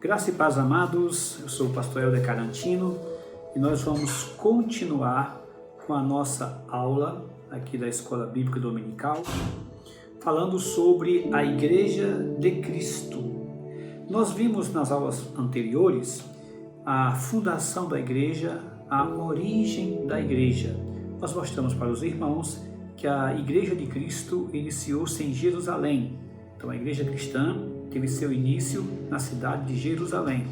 Graça e paz, amados, eu sou o pastor Helder Carantino e nós vamos continuar com a nossa aula aqui da Escola Bíblica Dominical, falando sobre a Igreja de Cristo. Nós vimos nas aulas anteriores a fundação da Igreja, a origem da Igreja. Nós mostramos para os irmãos que a Igreja de Cristo iniciou-se em Jerusalém. Então a Igreja cristã teve seu início na cidade de Jerusalém.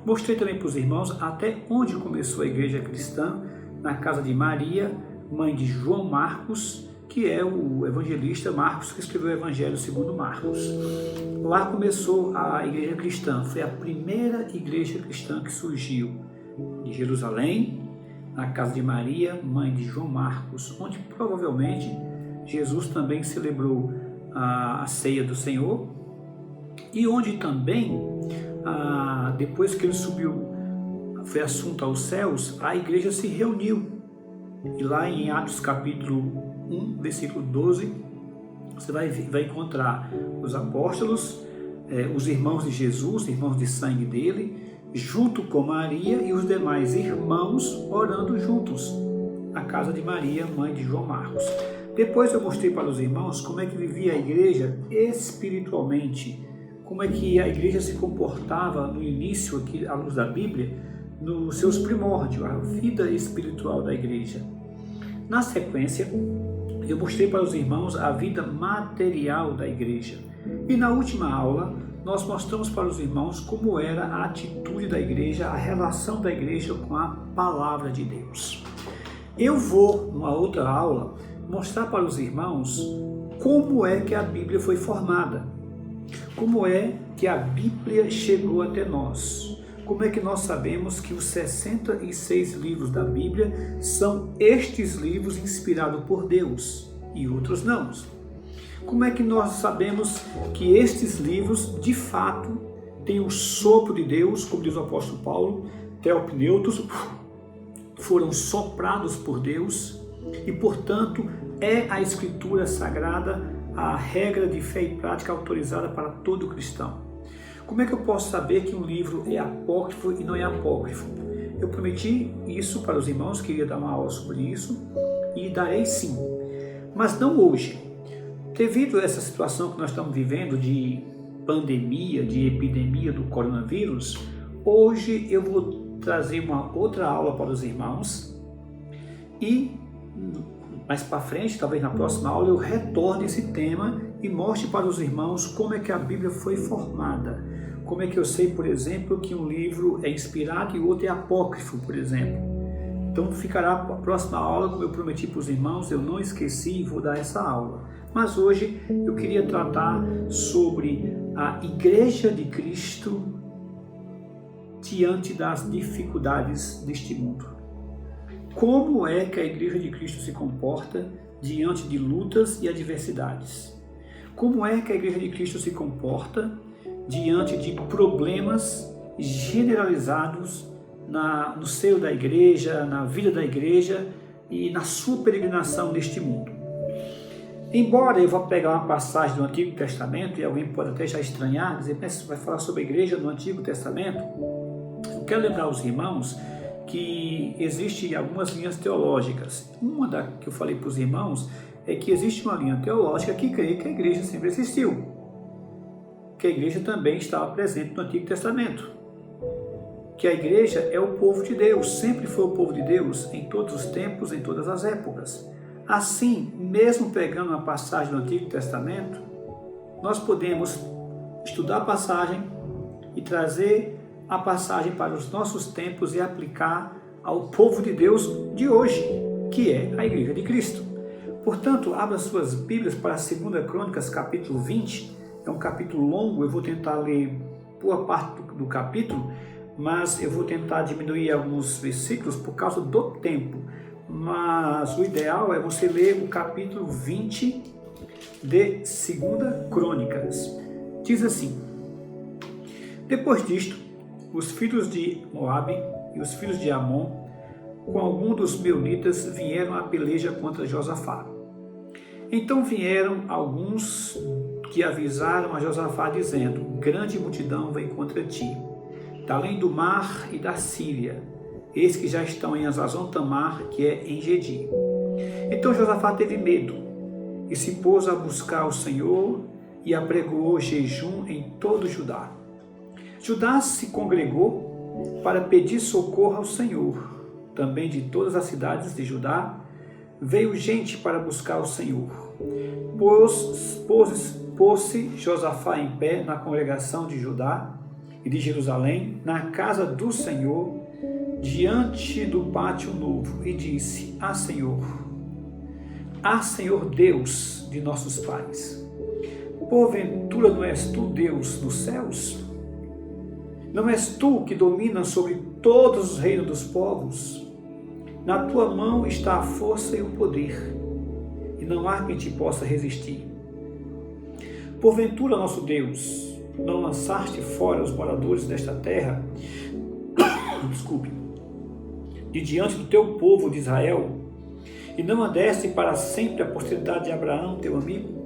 Mostrei também para os irmãos até onde começou a Igreja cristã, na casa de Maria, mãe de João Marcos, que é o evangelista Marcos que escreveu o Evangelho segundo Marcos. Lá começou a Igreja cristã, foi a primeira igreja cristã que surgiu de Jerusalém, na casa de Maria, mãe de João Marcos, onde provavelmente Jesus também celebrou a ceia do Senhor, e onde também, depois que ele subiu, foi assunto aos céus, a igreja se reuniu. E lá em Atos capítulo 1, versículo 12, você vai encontrar os apóstolos, os irmãos de Jesus, irmãos de sangue dele, junto com Maria e os demais irmãos orando juntos, na casa de Maria, mãe de João Marcos. Depois eu mostrei para os irmãos como é que vivia a igreja espiritualmente, como é que a igreja se comportava no início, aqui à luz da Bíblia, nos seus primórdios, a vida espiritual da igreja. Na sequência, eu mostrei para os irmãos a vida material da igreja. E na última aula, nós mostramos para os irmãos como era a atitude da igreja, a relação da igreja com a palavra de Deus. Eu vou, numa outra aula, mostrar para os irmãos como é que a Bíblia foi formada. Como é que a Bíblia chegou até nós? Como é que nós sabemos que os 66 livros da Bíblia são estes livros inspirados por Deus e outros não? Como é que nós sabemos que estes livros, de fato, têm o sopro de Deus, como diz o apóstolo Paulo, teopneutos, foram soprados por Deus e, portanto, é a Escritura Sagrada a regra de fé e prática autorizada para todo cristão. Como é que eu posso saber que um livro é apócrifo e não é apócrifo? Eu prometi isso para os irmãos, queria dar uma aula sobre isso, e darei sim, mas não hoje. Devido a essa situação que nós estamos vivendo de pandemia, de epidemia do coronavírus, hoje eu vou trazer uma outra aula para os irmãos e mais para frente, talvez na próxima aula, eu retorne esse tema e mostre para os irmãos como é que a Bíblia foi formada. Como é que eu sei, por exemplo, que um livro é inspirado e o outro é apócrifo, por exemplo. Então ficará para a próxima aula, como eu prometi para os irmãos, eu não esqueci e vou dar essa aula. Mas hoje eu queria tratar sobre a Igreja de Cristo diante das dificuldades deste mundo. Como é que a Igreja de Cristo se comporta diante de lutas e adversidades? Como é que a Igreja de Cristo se comporta diante de problemas generalizados no seio da igreja, na vida da igreja e na sua peregrinação neste mundo? Embora eu vá pegar uma passagem do Antigo Testamento, e alguém pode até já estranhar, dizer, mas você vai falar sobre a igreja no Antigo Testamento? Eu quero lembrar os irmãos que existem algumas linhas teológicas. Uma que eu falei para os irmãos é que existe uma linha teológica que crê que a igreja sempre existiu, que a igreja também estava presente no Antigo Testamento, que a igreja é o povo de Deus, sempre foi o povo de Deus, em todos os tempos, em todas as épocas. Assim, mesmo pegando uma passagem do Antigo Testamento, nós podemos estudar a passagem e trazer a passagem para os nossos tempos e aplicar ao povo de Deus de hoje, que é a Igreja de Cristo. Portanto, abra suas Bíblias para 2 Crônicas, capítulo 20. É um capítulo longo, eu vou tentar ler boa parte do capítulo, mas eu vou tentar diminuir alguns versículos por causa do tempo. Mas o ideal é você ler o capítulo 20 de 2 Crônicas. Diz assim: depois disto, os filhos de Moabe e os filhos de Amon, com algum dos meunitas, vieram à peleja contra Josafá. Então vieram alguns que avisaram a Josafá, dizendo: grande multidão vem contra ti. da além do mar e da Síria. Eis que já estão em Hazazon Tamar, que é em Gedi. Então Josafá teve medo e se pôs a buscar o Senhor e apregoou jejum em todo Judá. Judá se congregou para pedir socorro ao Senhor. Também de todas as cidades de Judá veio gente para buscar o Senhor. Pôs-se Josafá em pé na congregação de Judá e de Jerusalém, na casa do Senhor, diante do pátio novo, e disse: Ah, Senhor Deus de nossos pais, porventura não és tu Deus dos céus? Não és tu que dominas sobre todos os reinos dos povos? Na tua mão está a força e o poder, e não há quem te possa resistir. Porventura, nosso Deus, não lançaste fora os moradores desta terra, de diante do teu povo de Israel, e não a deste para sempre a posteridade de Abraão, teu amigo?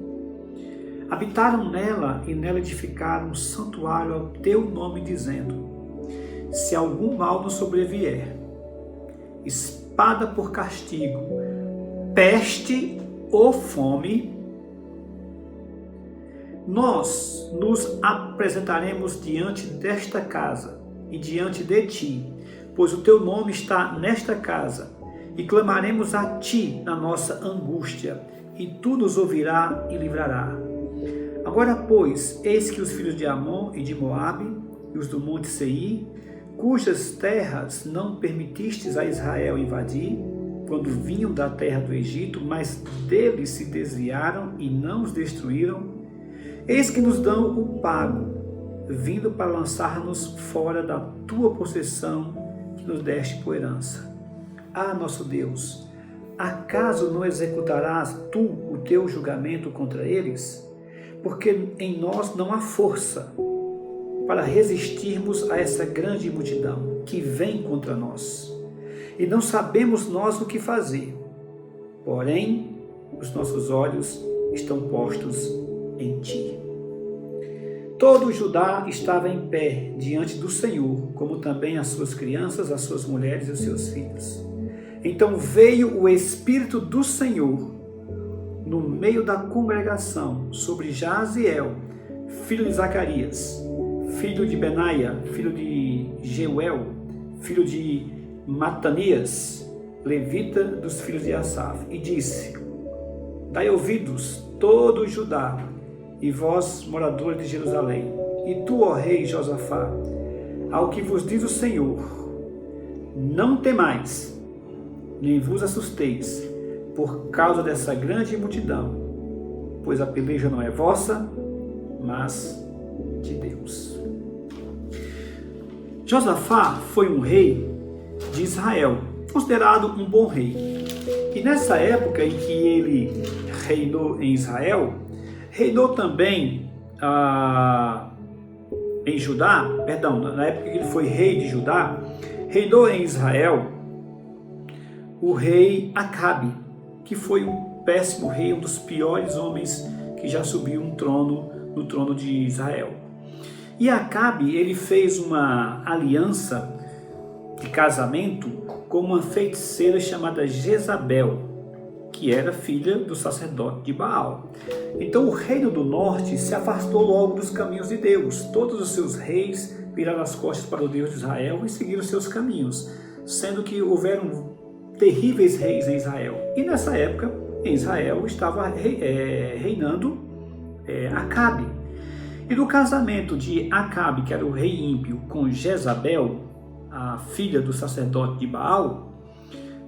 Habitaram nela e nela edificaram um santuário ao teu nome, dizendo: se algum mal nos sobrevier, espada por castigo, peste ou fome, nós nos apresentaremos diante desta casa e diante de ti, pois o teu nome está nesta casa, e clamaremos a ti na nossa angústia, e tu nos ouvirá e livrará. Agora, pois, eis que os filhos de Amon e de Moabe, e os do monte Seir, cujas terras não permitistes a Israel invadir, quando vinham da terra do Egito, mas deles se desviaram e não os destruíram, eis que nos dão o pago, vindo para lançar-nos fora da tua possessão, que nos deste por herança. Ah, nosso Deus, acaso não executarás tu o teu julgamento contra eles? Porque em nós não há força para resistirmos a essa grande multidão que vem contra nós. E não sabemos nós o que fazer. Porém, os nossos olhos estão postos em ti. Todo Judá estava em pé diante do Senhor, como também as suas crianças, as suas mulheres e os seus filhos. Então veio o Espírito do Senhor no meio da congregação sobre Jaziel, filho de Zacarias, filho de Benaia, filho de Jeuel, filho de Matanias, levita dos filhos de Asaf, e disse: dai ouvidos todo Judá, e vós, moradores de Jerusalém, e tu, ó rei Josafá, ao que vos diz o Senhor: não temais, nem vos assusteis, por causa dessa grande multidão, pois a peleja não é vossa, mas de Deus. Josafá foi um rei de Israel, considerado um bom rei. E nessa época em que ele reinou em Israel, reinou também em Judá, na época que ele foi rei de Judá, reinou em Israel o rei Acabe, que foi um péssimo rei, um dos piores homens que já subiu no trono de Israel. E Acabe, ele fez uma aliança de casamento com uma feiticeira chamada Jezabel, que era filha do sacerdote de Baal. Então o reino do norte se afastou logo dos caminhos de Deus. Todos os seus reis viraram as costas para o Deus de Israel e seguiram seus caminhos, sendo que houveram terríveis reis em Israel. E nessa época, em Israel, estava reinando Acabe. E do casamento de Acabe, que era o rei ímpio, com Jezabel, a filha do sacerdote de Baal,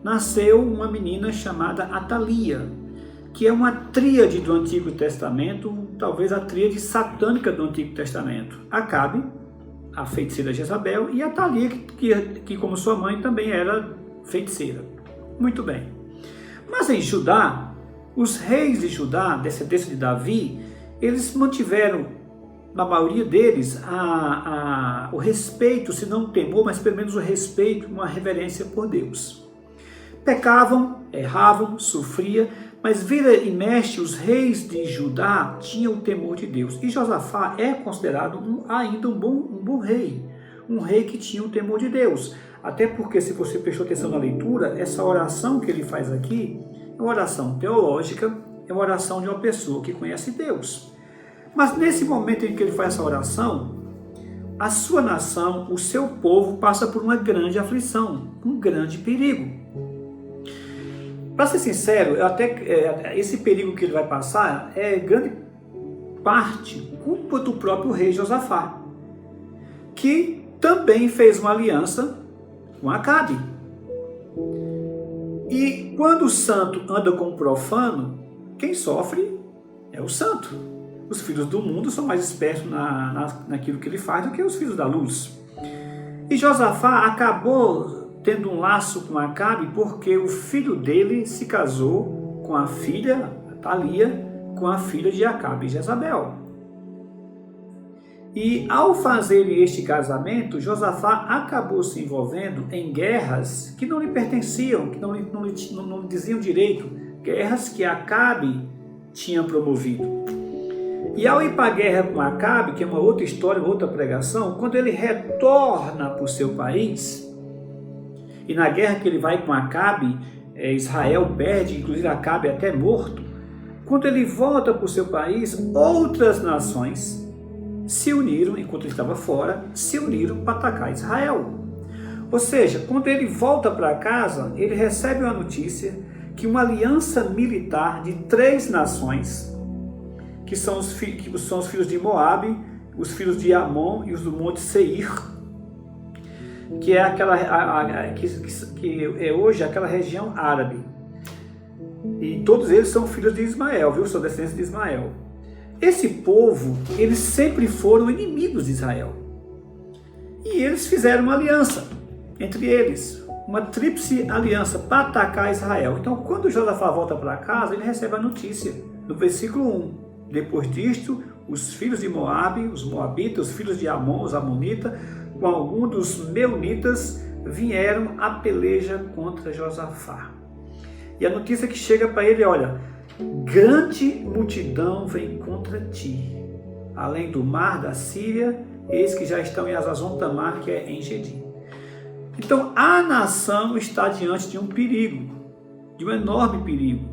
nasceu uma menina chamada Atalia, que é uma tríade do Antigo Testamento, talvez a tríade satânica do Antigo Testamento. Acabe, a feiticeira Jezabel, e Atalia, que como sua mãe também era feiticeira. Muito bem. Mas em Judá, os reis de Judá, descendência de Davi, eles mantiveram, na maioria deles, o respeito, se não o temor, mas pelo menos o respeito, uma reverência por Deus. Pecavam, erravam, sofriam, mas vira e mexe, os reis de Judá tinham o temor de Deus. E Josafá é considerado ainda um bom rei, um rei que tinha o temor de Deus. Até porque, se você prestou atenção na leitura, essa oração que ele faz aqui é uma oração teológica, é uma oração de uma pessoa que conhece Deus. Mas nesse momento em que ele faz essa oração, a sua nação, o seu povo, passa por uma grande aflição, um grande perigo. Para ser sincero, esse perigo que ele vai passar é grande parte culpa do próprio rei Josafá, que também fez uma aliança com Acabe. E quando o santo anda com o profano, quem sofre é o santo. Os filhos do mundo são mais espertos naquilo que ele faz do que os filhos da luz. E Josafá acabou tendo um laço com Acabe porque o filho dele se casou com a filha, Thalia, com a filha de Acabe, Jezabel. E ao fazer este casamento, Josafá acabou se envolvendo em guerras que não lhe pertenciam, que não lhe diziam direito, guerras que Acabe tinha promovido. E ao ir para a guerra com Acabe, que é uma outra história, uma outra pregação, quando ele retorna para o seu país, e na guerra que ele vai com Acabe, Israel perde, inclusive Acabe é até morto. Quando ele volta para o seu país, outras nações se uniram, enquanto ele estava fora, se uniram para atacar Israel. Ou seja, quando ele volta para casa, ele recebe uma notícia que uma aliança militar de 3 nações, que são os filhos de Moabe, os filhos de Amon e os do Monte Seir, que é que é hoje aquela região árabe. E todos eles são filhos de Ismael, viu? São descendentes de Ismael. Esse povo, eles sempre foram inimigos de Israel. E eles fizeram uma aliança entre eles, uma tríplice aliança para atacar Israel. Então, quando Josafá volta para casa, ele recebe a notícia, no versículo 1. Depois disto, os filhos de Moabe, os moabitas, os filhos de Amon, os amonitas, com algum dos meunitas, vieram a peleja contra Josafá. E a notícia que chega para ele, olha, grande multidão vem contra ti, além do mar da Síria, eis que já estão em Hazazon Tamar, que é em Gedi. Então a nação está diante de um perigo, de um enorme perigo.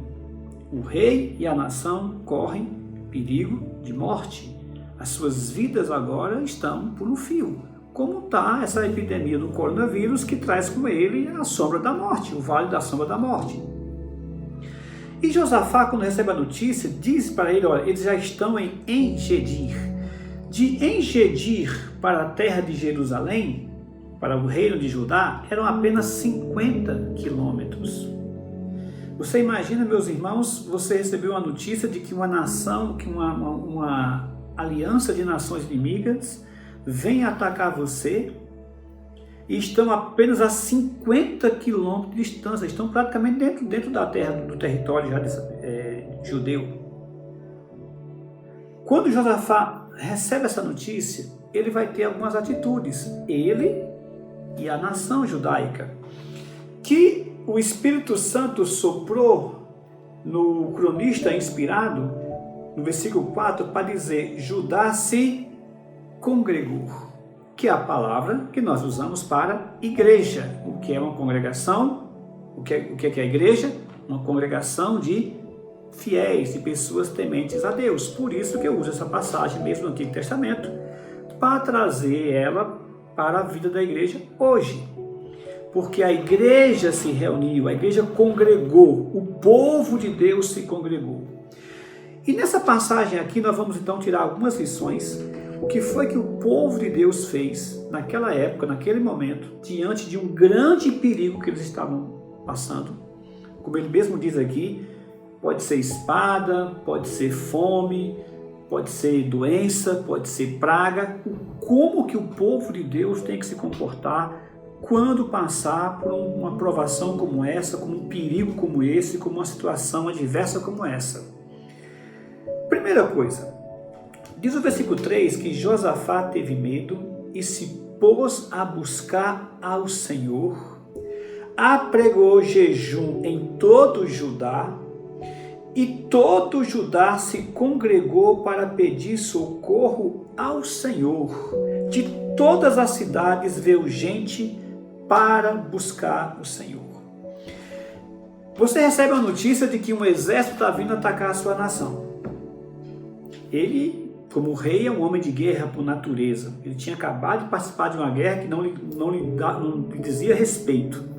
O rei e a nação correm perigo de morte. As suas vidas agora estão por um fio. Como está essa epidemia do coronavírus que traz com ele a sombra da morte, o vale da sombra da morte. E Josafá, quando recebe a notícia, diz para ele, olha, eles já estão em Engedir. De Engedir para a terra de Jerusalém, para o reino de Judá, eram apenas 50 quilômetros. Você imagina, meus irmãos, você recebeu a notícia de que uma nação, que uma aliança de nações inimigas vem atacar você e estão apenas a 50 quilômetros de distância, estão praticamente dentro da terra, do território já judeu. Quando Josafá recebe essa notícia, ele vai ter algumas atitudes, ele e a nação judaica, que o Espírito Santo soprou no cronista inspirado, no versículo 4, para dizer: Judá se congregou, que é a palavra que nós usamos para igreja. O que é uma congregação? O que é a igreja? Uma congregação de fiéis, de pessoas tementes a Deus. Por isso que eu uso essa passagem mesmo no Antigo Testamento, para trazer ela para a vida da igreja hoje. Porque a igreja se reuniu, a igreja congregou, o povo de Deus se congregou. E nessa passagem aqui nós vamos então tirar algumas lições. O que foi que o povo de Deus fez naquela época, naquele momento, diante de um grande perigo que eles estavam passando. Como ele mesmo diz aqui, pode ser espada, pode ser fome, pode ser doença, pode ser praga. Como que o povo de Deus tem que se comportar quando passar por uma provação como essa, como um perigo como esse, como uma situação adversa como essa? Primeira coisa, diz o versículo 3 que Josafá teve medo e se pôs a buscar ao Senhor, apregou jejum em todo Judá E todo Judá se congregou para pedir socorro ao Senhor. De todas as cidades veio gente para buscar o Senhor. Você recebe a notícia de que um exército está vindo atacar a sua nação. Ele, como rei, é um homem de guerra por natureza. Ele tinha acabado de participar de uma guerra que não lhe dizia respeito.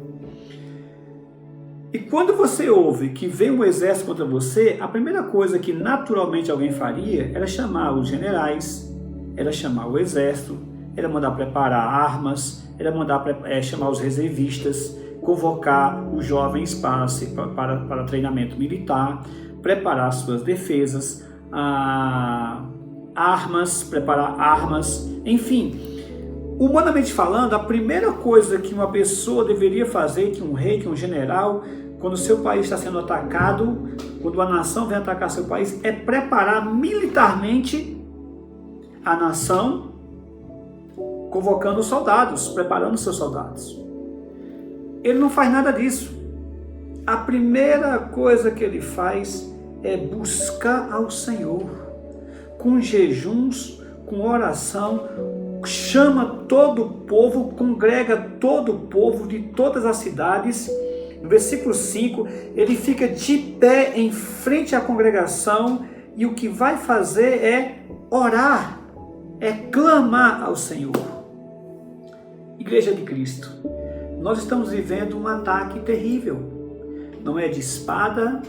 E quando você ouve que vem um exército contra você, a primeira coisa que naturalmente alguém faria era chamar os generais, era chamar o exército, era mandar preparar armas, era mandar chamar os reservistas, convocar os jovens para treinamento militar, preparar suas defesas, preparar armas, enfim. Humanamente falando, a primeira coisa que uma pessoa deveria fazer, que um rei, que um general, quando o seu país está sendo atacado, quando uma nação vem atacar seu país, é preparar militarmente a nação, convocando os soldados, preparando seus soldados. Ele não faz nada disso. A primeira coisa que ele faz é buscar ao Senhor, com jejuns, com oração, chama todo o povo, congrega todo o povo de todas as cidades. No versículo 5, ele fica de pé em frente à congregação e o que vai fazer é orar, é clamar ao Senhor. Igreja de Cristo, nós estamos vivendo um ataque terrível. Não é de espada,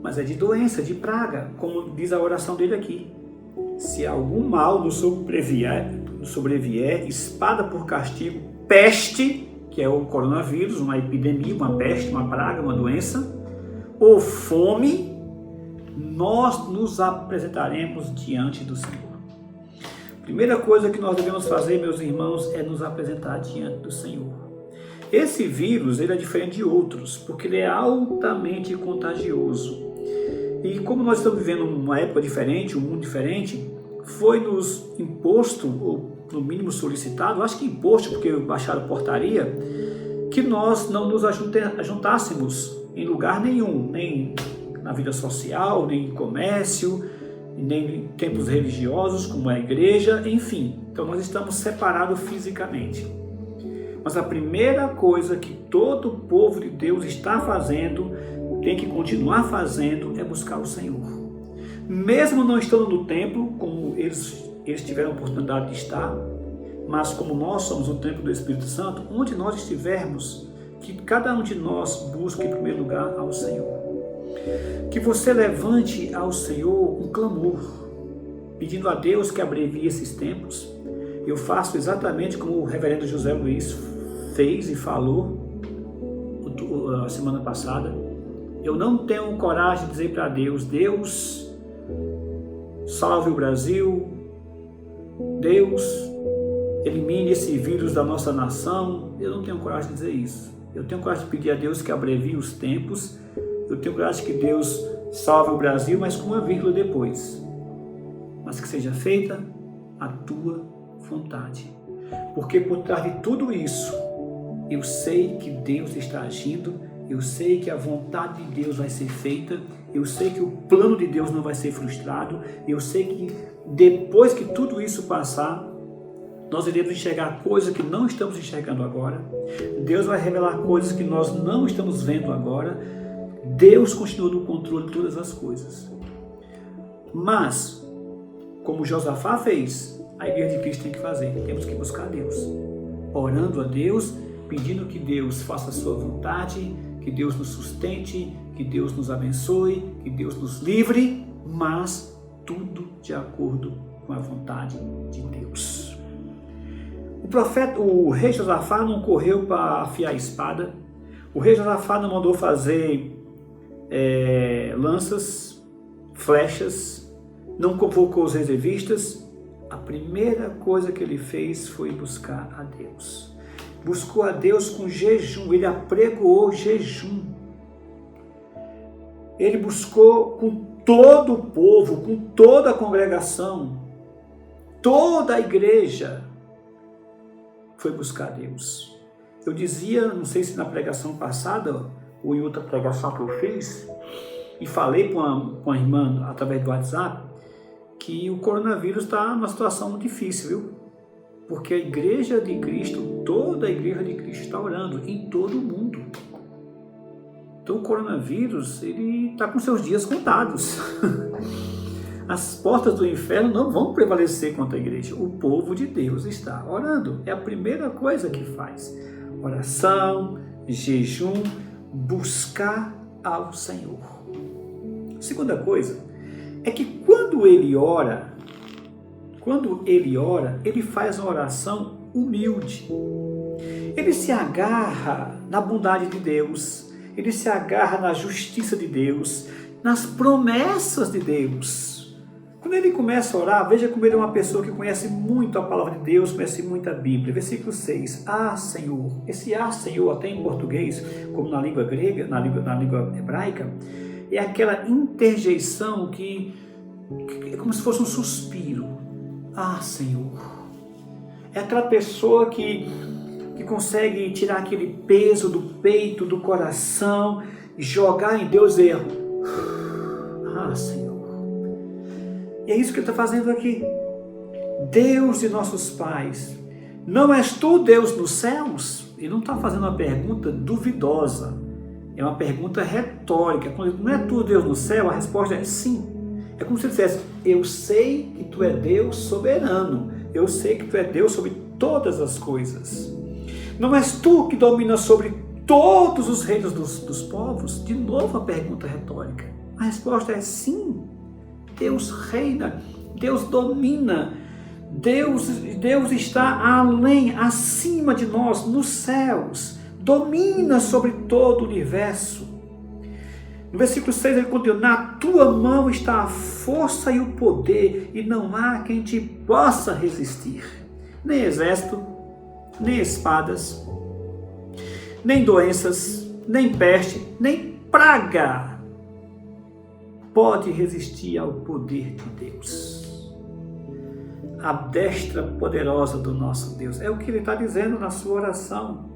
mas é de doença, de praga, como diz a oração dele aqui. Se algum mal nos sobrevier, espada por castigo, peste, que é o coronavírus, uma epidemia, uma peste, uma praga, uma doença, ou fome, nós nos apresentaremos diante do Senhor. Primeira coisa que nós devemos fazer, meus irmãos, é nos apresentar diante do Senhor. Esse vírus, ele é diferente de outros, porque ele é altamente contagioso. E como nós estamos vivendo uma época diferente, um mundo diferente, foi nos imposto, ou no mínimo solicitado, acho que imposto, porque baixaram portaria, que nós não nos ajuntássemos em lugar nenhum, nem na vida social, nem em comércio, nem em templos religiosos, como a igreja, enfim. Então nós estamos separados fisicamente. Mas a primeira coisa que todo o povo de Deus está fazendo, tem que continuar fazendo, é buscar o Senhor. Mesmo não estando no templo, como eles tiveram a oportunidade de estar, mas como nós somos o templo do Espírito Santo, onde nós estivermos, que cada um de nós busque em primeiro lugar ao Senhor. Que você levante ao Senhor um clamor, pedindo a Deus que abrevie esses tempos. Eu faço exatamente como o reverendo José Luiz fez e falou a semana passada. Eu não tenho coragem de dizer para Deus, Deus, salve o Brasil, Deus, elimine esse vírus da nossa nação. Eu não tenho coragem de dizer isso. Eu tenho coragem de pedir a Deus que abrevie os tempos. Eu tenho coragem que Deus salve o Brasil, mas com uma vírgula depois. Mas que seja feita a tua vontade. Porque por trás de tudo isso, eu sei que Deus está agindo, eu sei que a vontade de Deus vai ser feita, eu sei que o plano de Deus não vai ser frustrado, eu sei que depois que tudo isso passar, nós iremos enxergar coisas que não estamos enxergando agora, Deus vai revelar coisas que nós não estamos vendo agora, Deus continua no controle de todas as coisas. Mas, como Josafá fez, a igreja de Cristo tem que fazer, temos que buscar Deus, orando a Deus, pedindo que Deus faça a sua vontade, que Deus nos sustente, que Deus nos abençoe, que Deus nos livre, mas tudo de acordo com a vontade de Deus. O rei Josafá não correu para afiar a espada, o rei Josafá não mandou fazer lanças, flechas, não convocou os reservistas. A primeira coisa que ele fez foi buscar a Deus. Buscou a Deus com jejum, ele apregoou jejum. Ele buscou com todo o povo, com toda a congregação, toda a igreja foi buscar a Deus. Eu dizia, não sei se na pregação passada ou em outra pregação que eu fiz, e falei para uma irmã através do WhatsApp que o coronavírus está numa situação muito difícil, viu? Porque a igreja de Cristo, toda a igreja de Cristo está orando em todo o mundo. Então o coronavírus, ele está com seus dias contados. As portas do inferno não vão prevalecer contra a igreja. O povo de Deus está orando. É a primeira coisa que faz. Oração, jejum, buscar ao Senhor. Segunda coisa é que quando ele ora, ele faz uma oração humilde. Ele se agarra na bondade de Deus, ele se agarra na justiça de Deus, nas promessas de Deus. Quando ele começa a orar, veja como ele é uma pessoa que conhece muito a palavra de Deus, conhece muito a Bíblia. Versículo 6, Senhor. Esse Senhor, até em português, como na língua grega, na língua hebraica, é aquela interjeição que é como se fosse um suspiro. Senhor. É aquela pessoa que consegue tirar aquele peso do peito, do coração, jogar em Deus e Senhor. E é isso que ele está fazendo aqui. Deus de nossos pais, não és tu Deus nos céus? Ele não está fazendo uma pergunta duvidosa, é uma pergunta retórica. Quando não é tu Deus no céu, a resposta é sim. É como se ele dissesse, eu sei que tu é Deus soberano, eu sei que tu é Deus sobre todas as coisas. Não és tu que domina sobre todos os reinos dos povos? De novo a pergunta retórica. A resposta é sim. Deus reina, Deus domina, Deus está além, acima de nós, nos céus, domina sobre todo o universo. No versículo 6 ele continua, na tua mão está a força e o poder, e não há quem te possa resistir. Nem exército, nem espadas, nem doenças, nem peste, nem praga pode resistir ao poder de Deus. A destra poderosa do nosso Deus. É o que ele está dizendo na sua oração.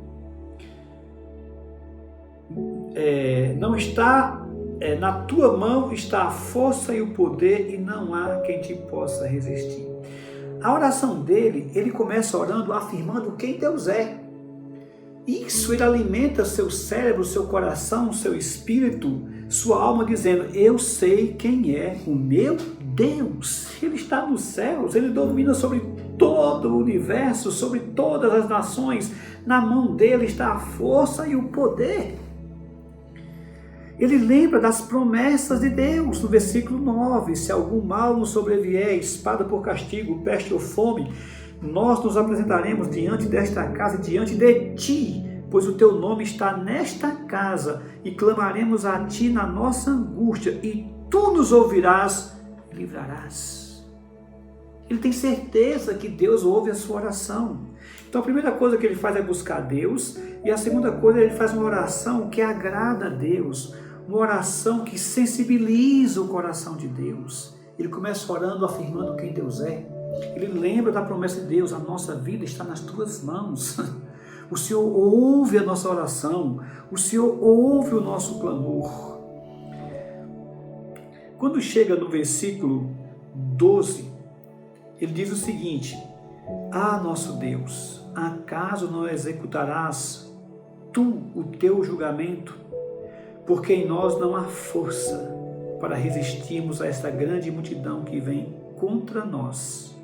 Na tua mão está a força e o poder e não há quem te possa resistir. A oração dele, ele começa orando afirmando quem Deus é. Isso ele alimenta seu cérebro, seu coração, seu espírito, sua alma, dizendo, eu sei quem é o meu Deus. Ele está nos céus, ele domina sobre todo o universo, sobre todas as nações. Na mão dele está a força e o poder. Ele lembra das promessas de Deus, no versículo 9, se algum mal nos sobrevier, espada por castigo, peste ou fome, nós nos apresentaremos diante desta casa, diante de ti, pois o teu nome está nesta casa, e clamaremos a ti na nossa angústia, e tu nos ouvirás e livrarás. Ele tem certeza que Deus ouve a sua oração. Então a primeira coisa que ele faz é buscar Deus, e a segunda coisa ele faz uma oração que agrada a Deus, uma oração que sensibiliza o coração de Deus. Ele começa orando, afirmando quem Deus é. Ele lembra da promessa de Deus, a nossa vida está nas tuas mãos. O Senhor ouve a nossa oração, o Senhor ouve o nosso clamor. Quando chega no versículo 12, ele diz o seguinte, nosso Deus, acaso não executarás tu o teu julgamento? Porque em nós não há força para resistirmos a esta grande multidão que vem contra nós.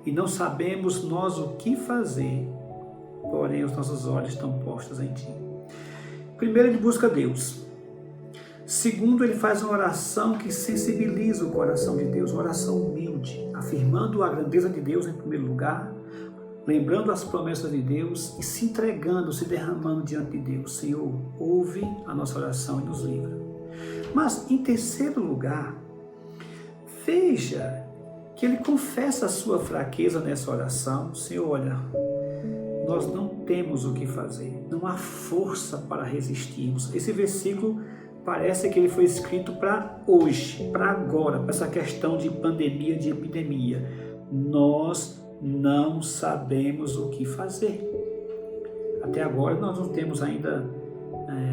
E não sabemos nós o que fazer, porém os nossos olhos estão postos em ti. Primeiro, ele busca Deus. Segundo, ele faz uma oração que sensibiliza o coração de Deus, uma oração humilde, afirmando a grandeza de Deus em primeiro lugar, lembrando as promessas de Deus e se entregando, se derramando diante de Deus. Senhor, ouve a nossa oração e nos livra. Mas, em terceiro lugar, veja que ele confessa a sua fraqueza nessa oração. Senhor, olha, nós não temos o que fazer, não há força para resistirmos. Esse versículo parece que ele foi escrito para hoje, para agora, para essa questão de pandemia, de epidemia. Nós não sabemos o que fazer. Até agora nós não temos ainda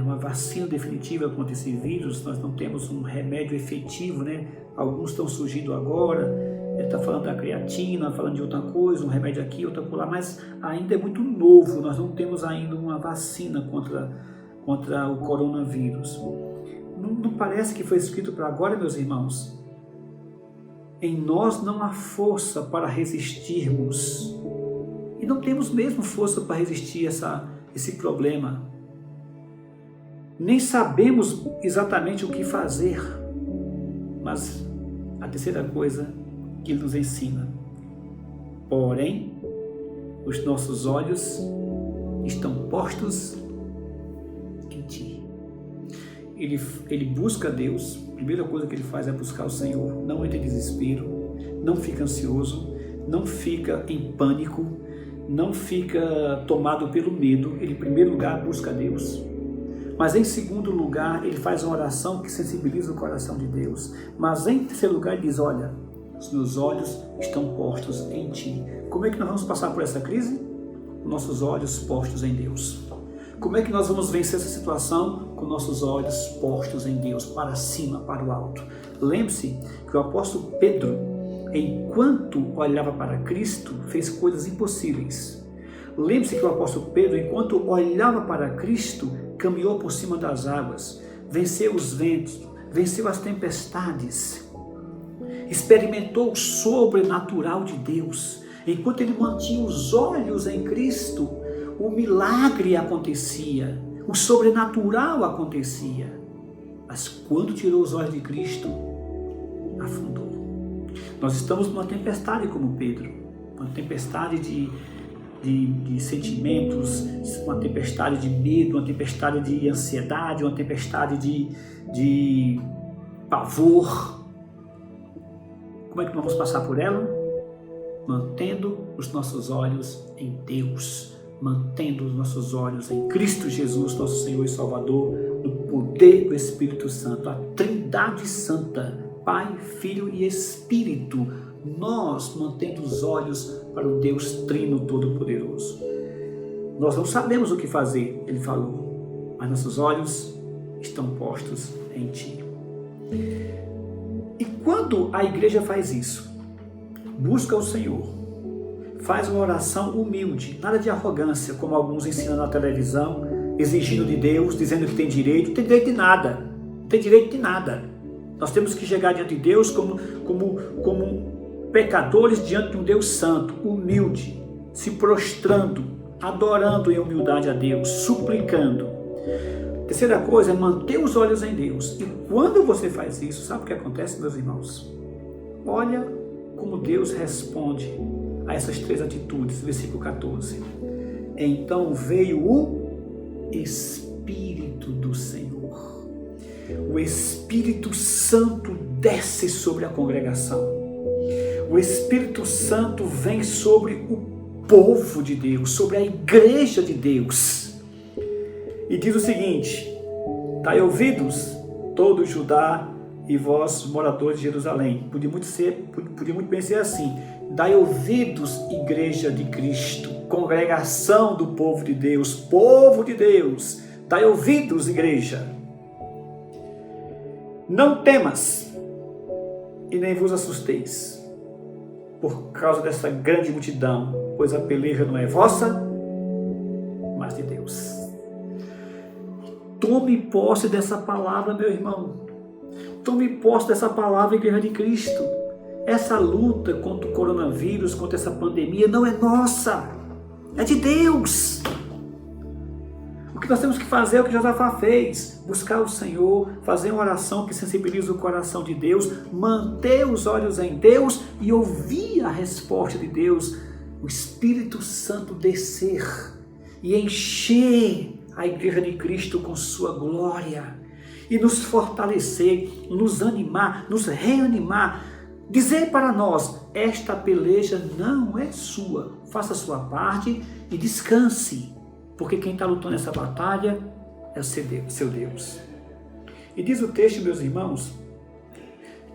uma vacina definitiva contra esse vírus, nós não temos um remédio efetivo, né? Alguns estão surgindo agora, está falando da creatina, falando de outra coisa, um remédio aqui, outro lá, mas ainda é muito novo, nós não temos ainda uma vacina contra o coronavírus. Não parece que foi escrito para agora, meus irmãos? Em nós não há força para resistirmos, e não temos mesmo força para resistir esse problema. Nem sabemos exatamente o que fazer, mas a terceira coisa que ele nos ensina: porém, os nossos olhos estão postos em ti. Ele busca Deus, a primeira coisa que ele faz é buscar o Senhor, não entra em desespero, não fica ansioso, não fica em pânico, não fica tomado pelo medo. Ele, em primeiro lugar, busca Deus. Mas em segundo lugar, ele faz uma oração que sensibiliza o coração de Deus. Mas em terceiro lugar, ele diz: olha, os meus olhos estão postos em ti. Como é que nós vamos passar por essa crise? Com nossos olhos postos em Deus. Como é que nós vamos vencer essa situação? Com nossos olhos postos em Deus, para cima, para o alto. Lembre-se que o apóstolo Pedro, enquanto olhava para Cristo, fez coisas impossíveis. Lembre-se que o apóstolo Pedro, enquanto olhava para Cristo, caminhou por cima das águas, venceu os ventos, venceu as tempestades, experimentou o sobrenatural de Deus. Enquanto ele mantinha os olhos em Cristo, o milagre acontecia, o sobrenatural acontecia. Mas quando tirou os olhos de Cristo, afundou. Nós estamos numa tempestade como Pedro, uma tempestade de sentimentos, uma tempestade de medo, uma tempestade de ansiedade, uma tempestade de pavor. Como é que nós vamos passar por ela? Mantendo os nossos olhos em Deus, mantendo os nossos olhos em Cristo Jesus, nosso Senhor e Salvador, no poder do Espírito Santo, a Trindade Santa, Pai, Filho e Espírito, nós mantendo os olhos para o Deus Trino Todo-Poderoso. Nós não sabemos o que fazer, ele falou, mas nossos olhos estão postos em Ti. E quando a igreja faz isso, busca o Senhor, faz uma oração humilde, nada de arrogância, como alguns ensinam na televisão, exigindo de Deus, dizendo que tem direito. Não tem direito de nada, não tem direito de nada. Nós temos que chegar diante de Deus como pecadores diante de um Deus santo, humilde, se prostrando, adorando em humildade a Deus, suplicando. Terceira coisa é manter os olhos em Deus. E quando você faz isso, sabe o que acontece, meus irmãos? Olha como Deus responde a essas três atitudes, versículo 14. Então veio o Espírito do Senhor. O Espírito Santo desce sobre a congregação. O Espírito Santo vem sobre o povo de Deus, sobre a igreja de Deus. E diz o seguinte: dai ouvidos, todo Judá e vós, moradores de Jerusalém. Podia muito bem ser assim: dai ouvidos, igreja de Cristo, congregação do povo de Deus, dai ouvidos, igreja. Não temas e nem vos assusteis por causa dessa grande multidão, pois a peleja não é vossa, mas de Deus. Tome posse dessa palavra, meu irmão. Tome posse dessa palavra, igreja de Cristo. Essa luta contra o coronavírus, contra essa pandemia, não é nossa, é de Deus. O que nós temos que fazer é o que Josafá fez: buscar o Senhor, fazer uma oração que sensibiliza o coração de Deus, manter os olhos em Deus e ouvir a resposta de Deus, o Espírito Santo descer e encher a igreja de Cristo com sua glória e nos fortalecer, nos animar, nos reanimar, dizer para nós: esta peleja não é sua, faça a sua parte e descanse, porque quem está lutando essa batalha é o seu Deus. E diz o texto, meus irmãos,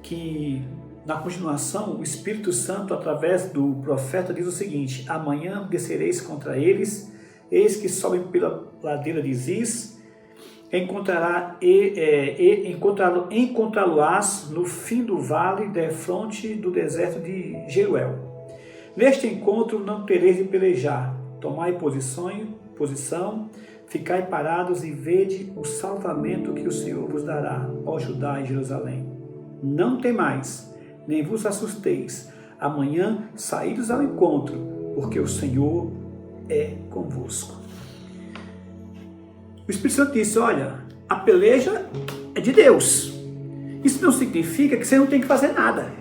que na continuação o Espírito Santo, através do profeta, diz o seguinte: amanhã descereis contra eles, eis que sobem pela ladeira de Ziz, encontrá-lo-ás no fim do vale, defronte do deserto de Jeruel. Neste encontro não tereis de pelejar, tomai posição, ficai parados e vede o salvamento que o Senhor vos dará, ó Judá e Jerusalém. Não temais, nem vos assusteis, amanhã saídos ao encontro, porque o Senhor é convosco. O Espírito Santo disse, olha, a peleja é de Deus. Isso não significa que você não tem que fazer nada.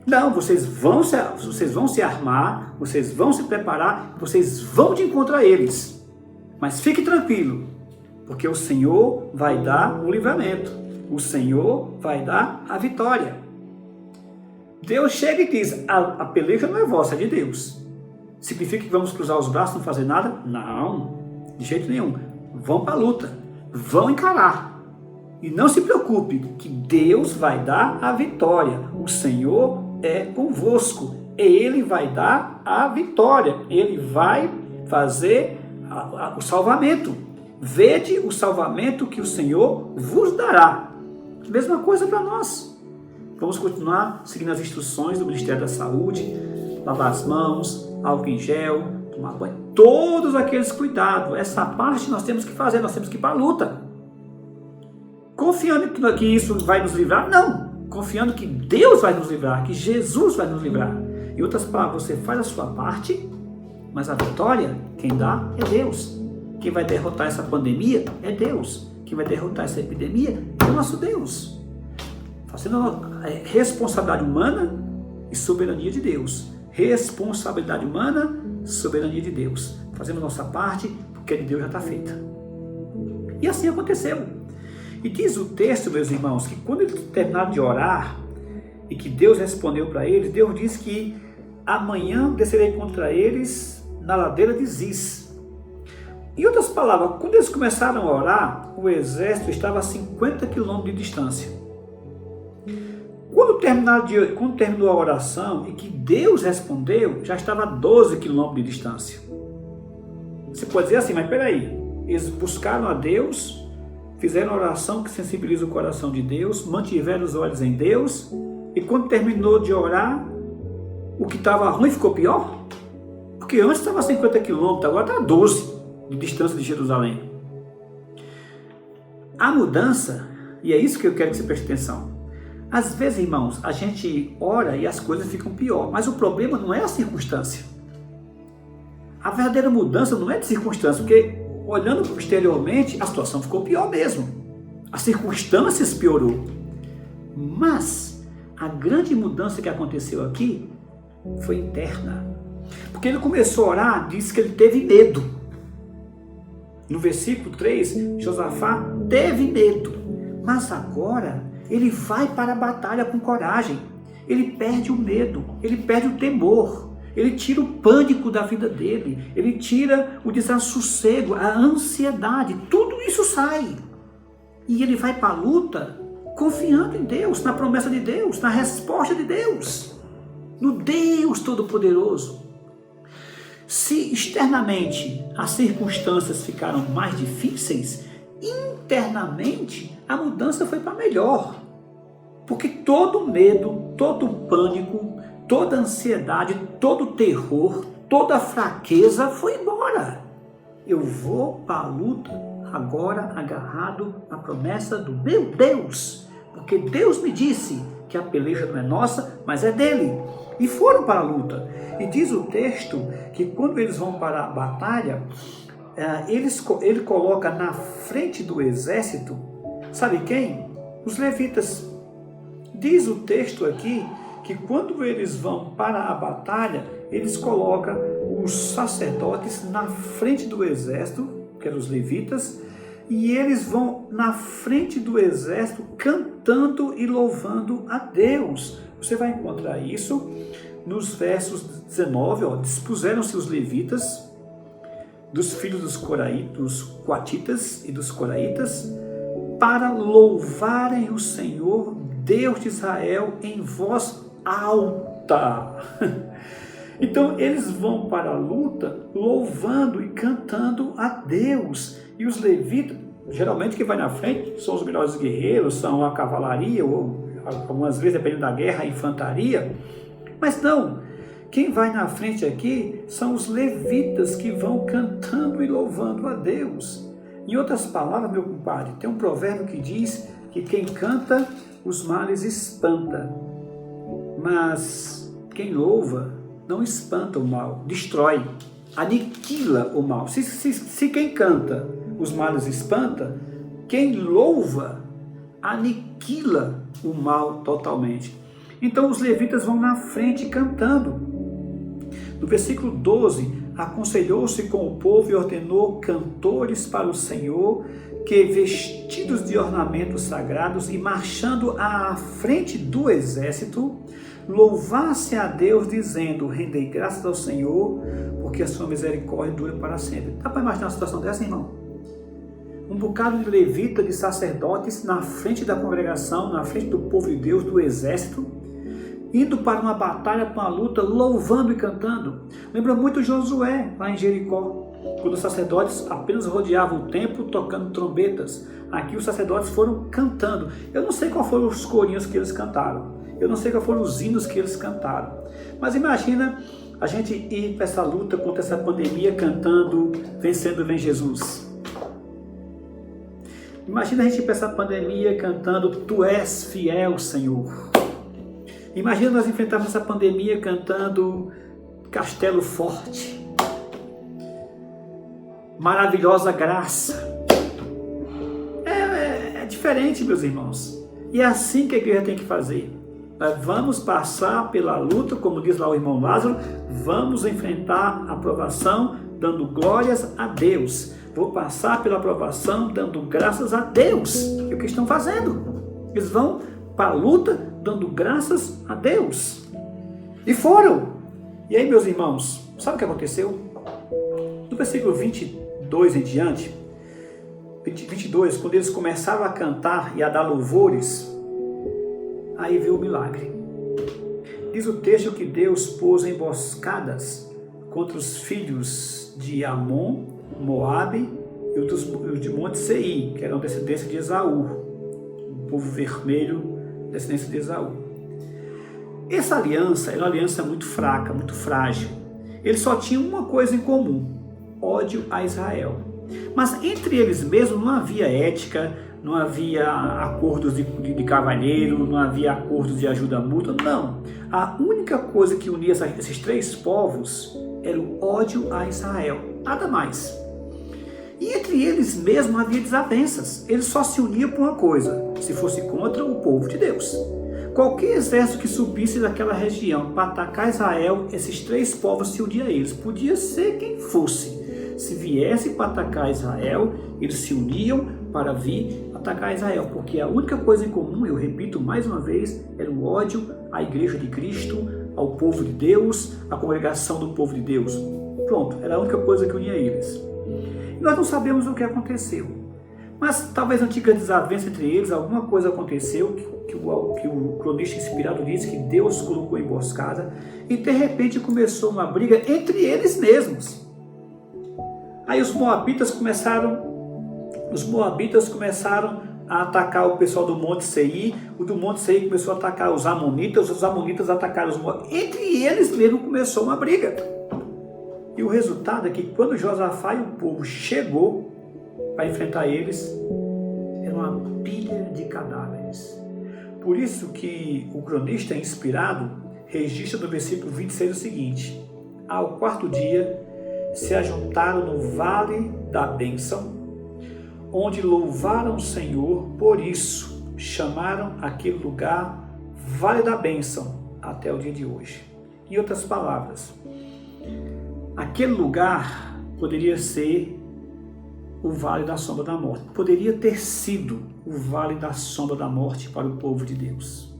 Não, vocês vão se armar, vocês vão se preparar, vocês vão de encontro a eles. Mas fique tranquilo, porque o Senhor vai dar o livramento. O Senhor vai dar a vitória. Deus chega e diz, a peleja não é vossa, é de Deus. Significa que vamos cruzar os braços e não fazer nada? Não, de jeito nenhum. Vão para a luta, vão encarar. E não se preocupe, que Deus vai dar a vitória. O Senhor é convosco. Ele vai dar a vitória. Ele vai fazer o salvamento. Vede o salvamento que o Senhor vos dará. Mesma coisa para nós. Vamos continuar seguindo as instruções do Ministério da Saúde, lavar as mãos, álcool em gel, tomar banho, todos aqueles cuidados. Essa parte nós temos que fazer, nós temos que ir para a luta. Confiando que isso vai nos livrar? Não. Confiando que Deus vai nos livrar, que Jesus vai nos livrar. Em outras palavras, você faz a sua parte, mas a vitória, quem dá é Deus. Quem vai derrotar essa pandemia é Deus. Quem vai derrotar essa epidemia é o nosso Deus. Fazendo responsabilidade humana e soberania de Deus. Responsabilidade humana, soberania de Deus. Fazemos nossa parte, porque a de Deus já está feita. E assim aconteceu. E diz o texto, meus irmãos, que quando eles terminaram de orar, e que Deus respondeu para eles, Deus disse que amanhã descerei contra eles na ladeira de Ziz. Em outras palavras, quando eles começaram a orar, o exército estava a 50 quilômetros de distância. Quando terminou a oração e que Deus respondeu, já estava a 12 quilômetros de distância. Você pode dizer assim, mas peraí, eles buscaram a Deus, fizeram a oração que sensibiliza o coração de Deus, mantiveram os olhos em Deus, e quando terminou de orar, o que estava ruim ficou pior? Porque antes estava a 50 quilômetros, agora está a 12 de distância de Jerusalém. A mudança, e é isso que eu quero que você preste atenção, às vezes, irmãos, a gente ora e as coisas ficam pior, mas o problema não é a circunstância. A verdadeira mudança não é de circunstância, porque olhando exteriormente, a situação ficou pior mesmo. As circunstâncias piorou. Mas a grande mudança que aconteceu aqui foi interna. Porque ele começou a orar, disse que ele teve medo. No versículo 3, Josafá teve medo. Mas agora ele vai para a batalha com coragem. Ele perde o medo, ele perde o temor. Ele tira o pânico da vida dele, ele tira o desassossego, a ansiedade, tudo isso sai. E ele vai para a luta confiando em Deus, na promessa de Deus, na resposta de Deus, no Deus Todo-Poderoso. Se externamente as circunstâncias ficaram mais difíceis, internamente a mudança foi para melhor. Porque todo medo, todo pânico, toda ansiedade, todo terror, toda fraqueza foi embora. Eu vou para a luta agora agarrado na promessa do meu Deus. Porque Deus me disse que a peleja não é nossa, mas é dele. E foram para a luta. E diz o texto que quando eles vão para a batalha, ele coloca na frente do exército, sabe quem? Os levitas. Diz o texto aqui que quando eles vão para a batalha, eles colocam os sacerdotes na frente do exército, que eram os levitas, e eles vão na frente do exército cantando e louvando a Deus. Você vai encontrar isso nos versos 19, dispuseram-se os levitas, dos filhos dos coatitas e dos coraitas, para louvarem o Senhor, Deus de Israel, em voz alta. Então eles vão para a luta louvando e cantando a Deus. E os levitas, Geralmente quem vai na frente são os melhores guerreiros, são a cavalaria, ou algumas vezes, dependendo da guerra, a infantaria. Mas não, quem vai na frente aqui são os levitas que vão cantando e louvando a Deus. Em outras palavras, meu compadre, tem um provérbio que diz que quem canta, os males espanta. Mas quem louva não espanta o mal, destrói, aniquila o mal. Se quem canta, os males espanta, quem louva, aniquila o mal totalmente. Então os levitas vão na frente cantando. No versículo 12, aconselhou-se com o povo e ordenou cantores para o Senhor, que vestidos de ornamentos sagrados e marchando à frente do exército, louvasse a Deus dizendo: rendei graças ao Senhor, porque a sua misericórdia dura para sempre. Dá para imaginar uma situação dessa, irmão? Um bocado de levita, de sacerdotes na frente da congregação, na frente do povo de Deus, do exército, indo para uma batalha, para uma luta, louvando e cantando. Lembra muito Josué, lá em Jericó, quando os sacerdotes apenas rodeavam o templo tocando trombetas. Aqui os sacerdotes foram cantando. Eu não sei qual foram os corinhos que eles cantaram. Eu não sei qual foram os hinos que eles cantaram. Mas imagina a gente ir para essa luta contra essa pandemia cantando Vencendo Vem Jesus. Imagina a gente ir para essa pandemia cantando Tu és fiel, Senhor. Imagina nós enfrentarmos essa pandemia cantando Castelo Forte, Maravilhosa Graça. É diferente, meus irmãos. E é assim que a igreja tem que fazer. Nós vamos passar pela luta, como diz lá o irmão Lázaro, vamos enfrentar a provação dando glórias a Deus. Vou passar pela provação dando graças a Deus. Que é o que estão fazendo. Eles vão para a luta dando graças a Deus. E foram. E aí, meus irmãos, sabe o que aconteceu? No versículo 22 em diante, 22, quando eles começaram a cantar e a dar louvores, aí veio o milagre. Diz o texto que Deus pôs emboscadas contra os filhos de Amon, Moabe e os de Monte Seir, que eram descendência de Esaú, o povo vermelho, descendência de Esaú. Essa aliança era uma aliança muito fraca, muito frágil. Eles só tinham uma coisa em comum: ódio a Israel. Mas entre eles mesmos não havia ética, não havia acordos de cavalheiro, não havia acordos de ajuda mútua, não. A única coisa que unia esses três povos era o ódio a Israel, nada mais. E entre eles mesmos havia desavenças. Eles só se uniam por uma coisa: se fosse contra o povo de Deus. Qualquer exército que subisse daquela região para atacar Israel, esses três povos se uniam a eles. Podia ser quem fosse. Se viesse para atacar Israel, eles se uniam para vir atacar Israel. Porque a única coisa em comum, eu repito mais uma vez, era o ódio à igreja de Cristo, ao povo de Deus, à congregação do povo de Deus. Pronto, era a única coisa que unia eles. Nós não sabemos o que aconteceu, mas talvez antiga desavença entre eles, alguma coisa aconteceu que o cronista inspirado diz que Deus colocou emboscada e de repente começou uma briga entre eles mesmos. Aí os moabitas começaram a atacar o pessoal do Monte Seir, o do Monte Seir começou a atacar os amonitas atacaram os moabitas, entre eles mesmo começou uma briga. E o resultado é que quando Josafá e o povo chegou para enfrentar eles, era uma pilha de cadáveres. Por isso que o cronista inspirado registra no versículo 26 o seguinte: ao quarto dia se ajuntaram no vale da bênção, onde louvaram o Senhor, por isso chamaram aquele lugar Vale da Bênção até o dia de hoje. Em outras palavras, aquele lugar poderia ser o Vale da Sombra da Morte. Poderia ter sido o Vale da Sombra da Morte para o povo de Deus.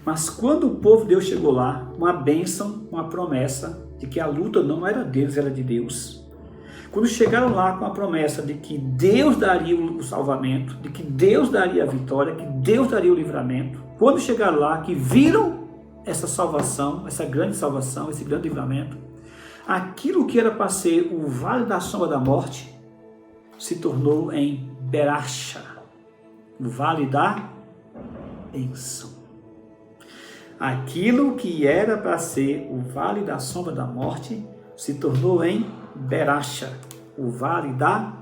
Mas quando o povo de Deus chegou lá, uma bênção, uma promessa de que a luta não era deles, era de Deus. Quando chegaram lá com a promessa de que Deus daria o salvamento, de que Deus daria a vitória, que Deus daria o livramento. Quando chegaram lá, que viram essa salvação, essa grande salvação, esse grande livramento, aquilo que era para ser o Vale da Sombra da Morte, se tornou em Berasha, o vale da bênção. Aquilo que era para ser o vale da sombra da morte se tornou em Berasha, o vale da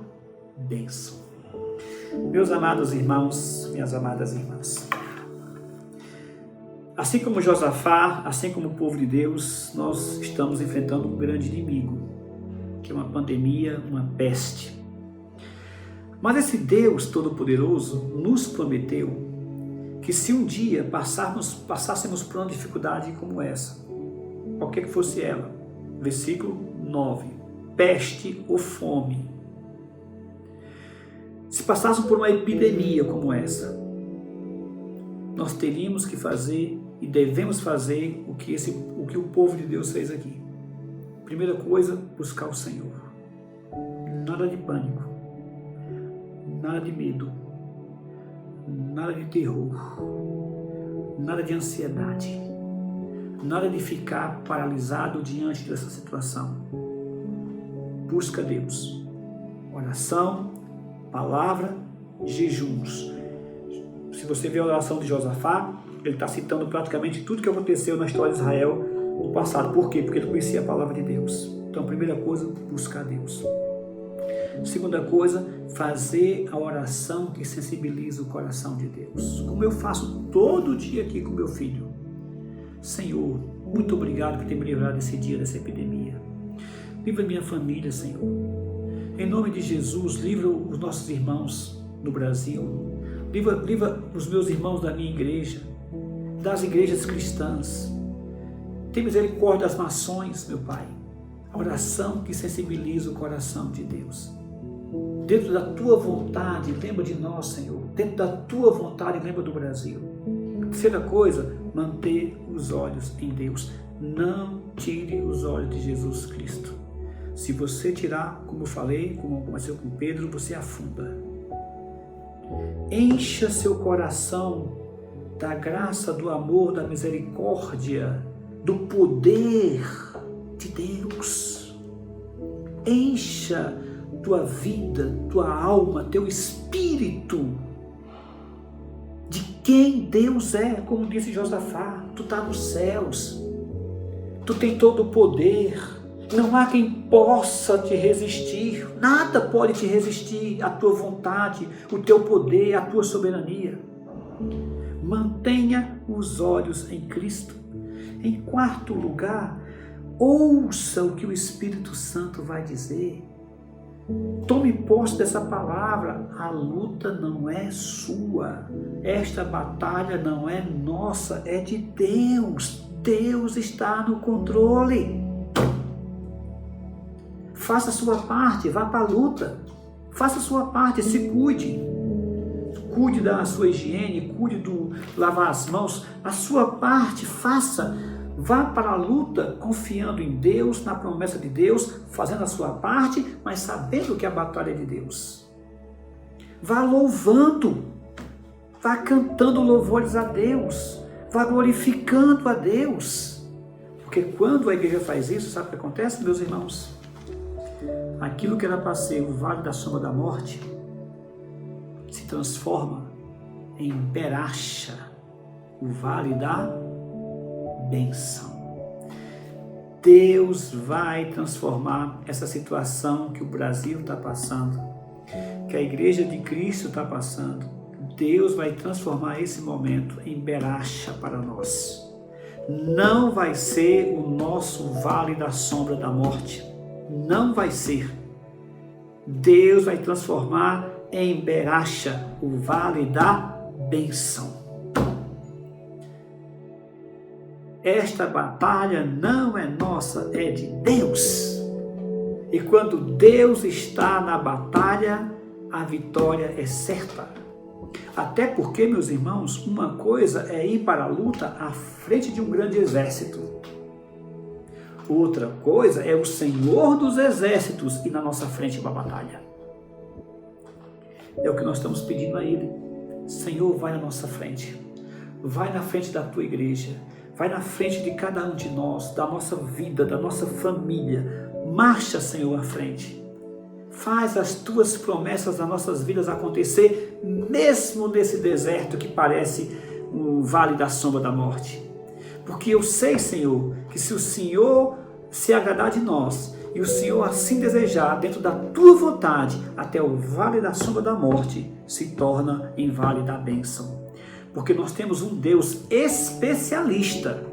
bênção. Meus amados irmãos, minhas amadas irmãs, assim como Josafá, assim como o povo de Deus, nós estamos enfrentando um grande inimigo, que é uma pandemia, uma peste. Mas esse Deus Todo-Poderoso nos prometeu que se um dia passássemos por uma dificuldade como essa, qualquer que fosse ela, versículo 9, peste ou fome, se passássemos por uma epidemia como essa, nós teríamos que fazer e devemos fazer o que o povo de Deus fez aqui. Primeira coisa, buscar o Senhor. Nada de pânico, nada de medo, nada de terror, nada de ansiedade, nada de ficar paralisado diante dessa situação. Busca Deus. Oração, palavra, jejuns. Se você vê a oração de Josafá, ele está citando praticamente tudo que aconteceu na história de Israel no passado. Por quê? Porque ele conhecia a palavra de Deus. Então, primeira coisa, buscar Deus. Segunda coisa, fazer a oração que sensibiliza o coração de Deus. Como eu faço todo dia aqui com meu filho. Senhor, muito obrigado por ter me livrado desse dia, dessa epidemia. Livra minha família, Senhor. Em nome de Jesus, livra os nossos irmãos no Brasil. Livra os meus irmãos da minha igreja, das igrejas cristãs. Tem misericórdia das nações, meu Pai. A oração que sensibiliza o coração de Deus. Dentro da Tua vontade, lembra de nós, Senhor. Dentro da Tua vontade, lembra do Brasil. Terceira coisa, manter os olhos em Deus. Não tire os olhos de Jesus Cristo. Se você tirar, como eu falei, como aconteceu com Pedro, você afunda. Encha seu coração da graça, do amor, da misericórdia, do poder de Deus. Encha tua vida, tua alma, teu espírito de quem Deus é, como disse Josafá. Tu está nos céus, tu tem todo o poder, não há quem possa te resistir, nada pode te resistir à tua vontade, o teu poder, a tua soberania. Mantenha os olhos em Cristo. Em quarto lugar, ouça o que o Espírito Santo vai dizer. Tome posse dessa palavra. A luta não é sua. Esta batalha não é nossa, é de Deus. Deus está no controle. Faça a sua parte, vá para a luta. Faça a sua parte, se cuide. Cuide da sua higiene, cuide do lavar as mãos. A sua parte, faça. Vá para a luta confiando em Deus, na promessa de Deus, fazendo a sua parte, mas sabendo que a batalha é de Deus. Vá louvando, vá cantando louvores a Deus, vá glorificando a Deus. Porque quando a igreja faz isso, sabe o que acontece, meus irmãos? Aquilo que era para ser o vale da sombra da morte se transforma em Berasha, o vale da bênção. Deus vai transformar essa situação que o Brasil está passando, que a igreja de Cristo está passando. Deus vai transformar esse momento em Berasha para nós. Não vai ser o nosso vale da sombra da morte. Não vai ser. Deus vai transformar em Berasha, o vale da bênção. Esta batalha não é nossa, é de Deus. E quando Deus está na batalha, a vitória é certa. Até porque, meus irmãos, uma coisa é ir para a luta à frente de um grande exército. Outra coisa é o Senhor dos exércitos ir na nossa frente para a batalha. É o que nós estamos pedindo a Ele. Senhor, vai na nossa frente. Vai na frente da tua igreja. Vai na frente de cada um de nós, da nossa vida, da nossa família. Marcha, Senhor, à frente. faz as tuas promessas nas nossas vidas acontecer, mesmo nesse deserto que parece um vale da sombra da morte. Porque eu sei, Senhor, que se o Senhor se agradar de nós e o Senhor assim desejar, dentro da tua vontade, até o vale da sombra da morte se torna em vale da bênção. Porque nós temos um Deus especialista.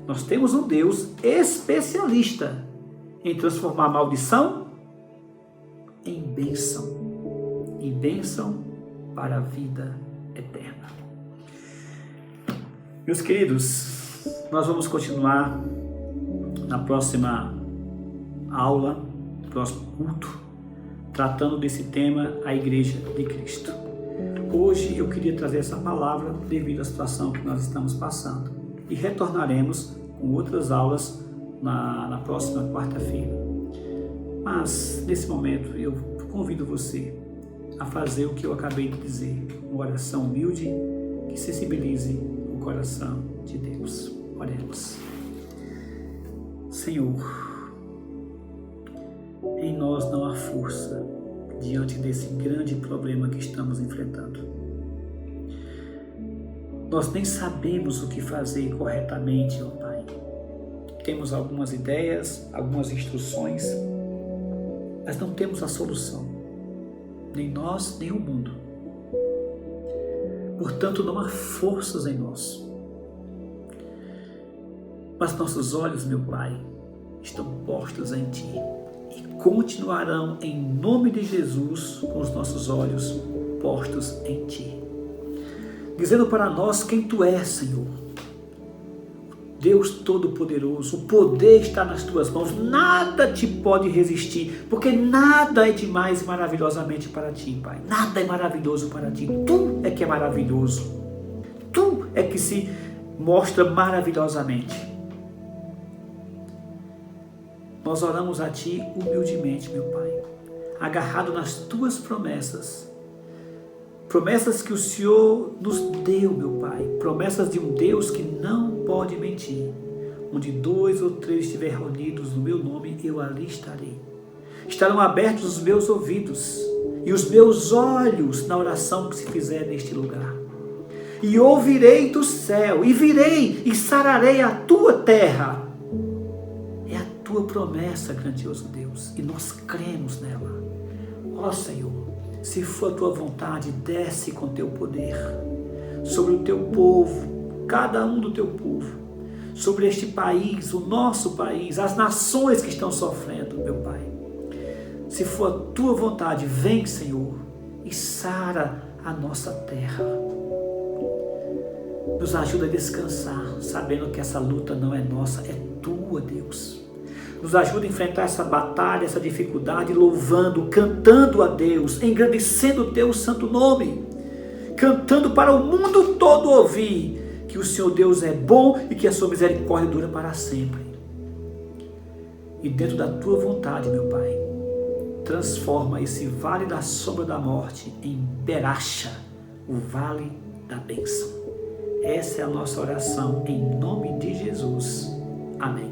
Nós temos um Deus especialista em transformar a maldição em bênção para a vida eterna. Meus queridos, nós vamos continuar na próxima aula, no próximo culto, tratando desse tema, a Igreja de Cristo. Hoje eu queria trazer essa palavra devido à situação que nós estamos passando. E retornaremos com outras aulas na próxima quarta-feira. Mas, nesse momento, eu convido você a fazer o que eu acabei de dizer, uma oração humilde que sensibilize o coração de Deus. Oremos. Senhor, em nós não há força diante desse grande problema que estamos enfrentando. Nós nem sabemos o que fazer corretamente, ó Pai. Temos algumas ideias, algumas instruções, mas não temos a solução, nem nós, nem o mundo. Portanto, não há forças em nós. Mas nossos olhos, meu Pai, estão postos em Ti e continuarão em nome de Jesus com os nossos olhos postos em Ti, dizendo para nós quem Tu és, Senhor. Deus Todo-Poderoso, o poder está nas Tuas mãos, nada te pode resistir, porque nada é demais maravilhosamente para Ti, Pai. Nada é maravilhoso para Ti, Tu é que é maravilhoso, Tu é que se mostra maravilhosamente. Nós oramos a Ti humildemente, meu Pai, agarrado nas Tuas promessas, promessas que o Senhor nos deu, meu Pai, promessas de um Deus que não pode mentir. Onde 2 ou 3 estiverem reunidos no meu nome, eu ali estarei. Estarão abertos os meus ouvidos e os meus olhos na oração que se fizer neste lugar. E ouvirei do céu, e virei e sararei a tua terra. É a tua promessa, grandioso Deus, e nós cremos nela. Ó Senhor, se for a tua vontade, desce com teu poder sobre o teu povo, cada um do teu povo, sobre este país, o nosso país, as nações que estão sofrendo, meu Pai. Se for a tua vontade, vem, Senhor, e sara a nossa terra. Nos ajuda a descansar, sabendo que essa luta não é nossa, é tua, Deus. Nos ajuda a enfrentar essa batalha, essa dificuldade, louvando, cantando a Deus, engrandecendo o teu santo nome, cantando para o mundo todo ouvir que o Senhor Deus é bom e que a sua misericórdia dura para sempre. E dentro da tua vontade, meu Pai, transforma esse vale da sombra da morte em Beracha, o vale da bênção. Essa é a nossa oração em nome de Jesus. Amém.